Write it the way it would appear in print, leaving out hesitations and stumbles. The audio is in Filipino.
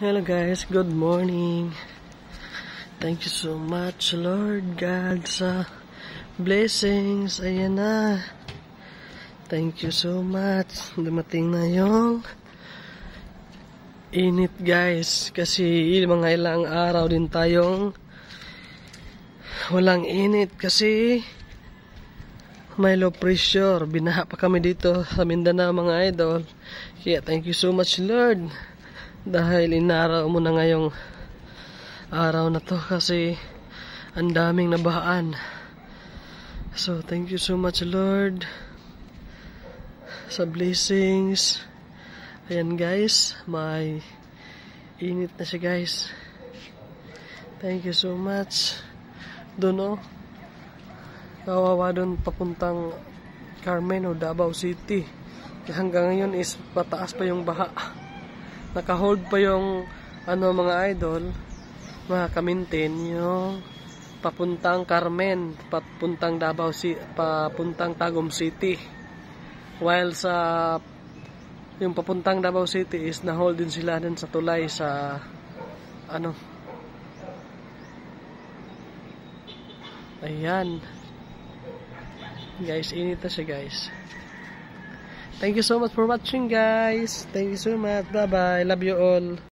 Hello guys, good morning. Thank you so much Lord God sa blessings. Ayan na. Thank you so much. Dumating na yung init guys. Kasi mga ilang araw din tayong walang init kasi may low pressure. Binaha pa kami dito sa Mindanao mga idol. Kaya thank you so much Lord. Dahil inaraw mo na ngayong araw na to kasi ang daming nabahaan. So thank you so much Lord sa blessings. Ayan guys, may init na siya guys. Thank you so much. Doon kawawa doon papuntang Carmen o Davao City. Hanggang ngayon is pataas pa yung baha. Naka-hold pa yung mga idol, mga kamintin, yung papuntang Carmen, papuntang Davao City, papuntang Tagum City. While sa yung papuntang Davao City is na-hold din sila din sa tulay sa ayan. Guys, init na siya guys. Thank you so much for watching guys. Thank you so much. Bye bye. Love you all.